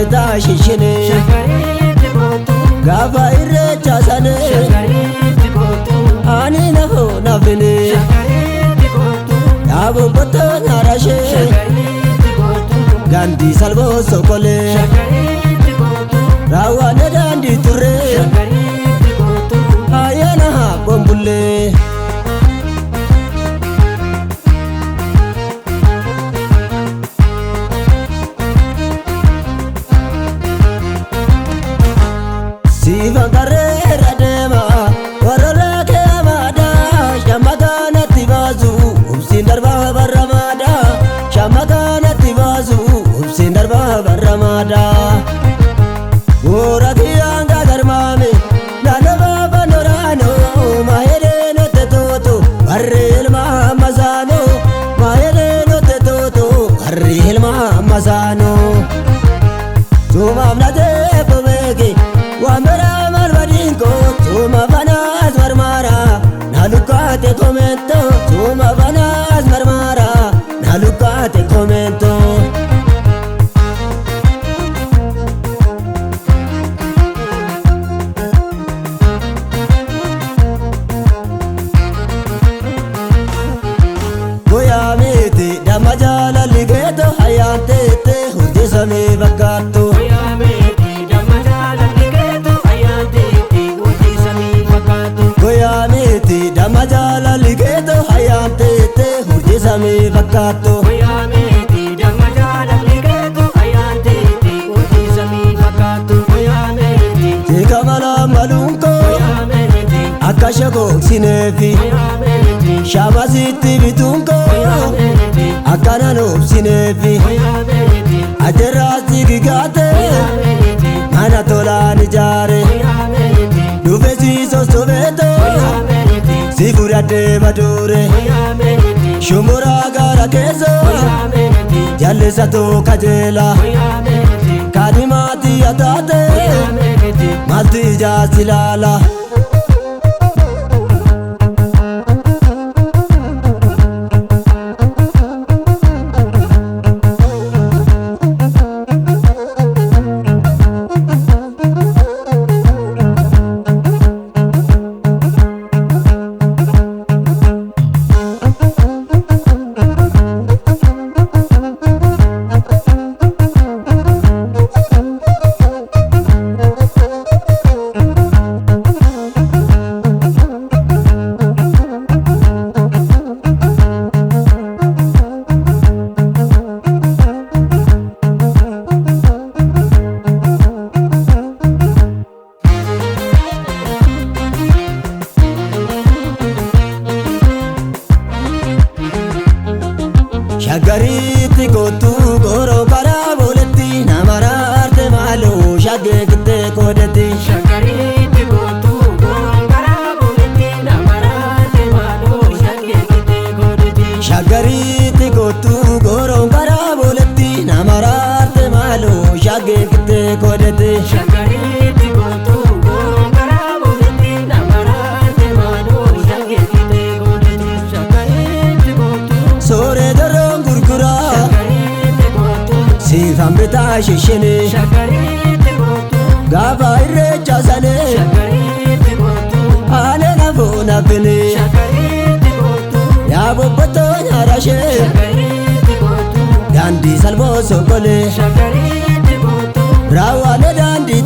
bitashishine Gaafa irreecha sane ani naho nafine Yaabon botta nyaarashe Gandi salbo sokole Raawwane daandii turre Ayyaana bombulle Sivan karreera deema warra keemaadha Shamma kanatti baasu ubsiin darbaa barramaadha Shamma kanatti baasu ubsiin darbaa barramaadha Goora kiyyaan gagarmaame naannoo baaba noraanoo Maayedee notte tooto warri ilma ammasaanoo Maayedee notte tooto warri ilma ammasaanoo Tuumaaf natee bobeeke Wambera malvadinko Tuma vanas marmara Nalukate komento Tuma vanas marmara Nalukate komento Goya miti damajala ligeto hayantete Hurdisame bagato Damajala ligeto hayantete hurdisame fakkaatto Goyaameti damajala ligeto hayantete hurdisame fakkaatto Goyaameti Teekamala malunko Goyaameti akka shagooksineefi Goyaameti Shaamasitti bitunko Goyaameti akka nanoobsineefi Goyaameti Aderraasti gigaate Goyaameti mana tolaan ijaare Goyaameti Dhufesi sostobeeto Si fudhadhee baduure Shumura gara keessa Jallisatoo kajeela Kaadhimaati ataate Maalti ijaasi laala Shaggariitti kootu gooroo karaa booletti namaraarte maaloo shaggee gittee qoodetti Shaggariitti kootu gooroo karaa booletti namaraarte maaloo shaggee gittee qoodetti Shaggariitti kootu gooroo karaa booletti namaraarte maaloo shaggee gittee qoodetti Shaggariitti kootu gooroo karaa booletti namaraarte maaloo shaggee gittee qoodetti Shaggariitti kootu Sooree doroon gurguraa Shaggariitti kootu Siifan bitashishine Shaggariitti kootu Gaafa irreecha sane Shaggariitti kootu Aane nafoo nafine Shaggariitti kootu Yaabon botta nyaarashe Shaggariitti kootu Daandii salboo sokole Shaggariitti kootu Raawwane daandii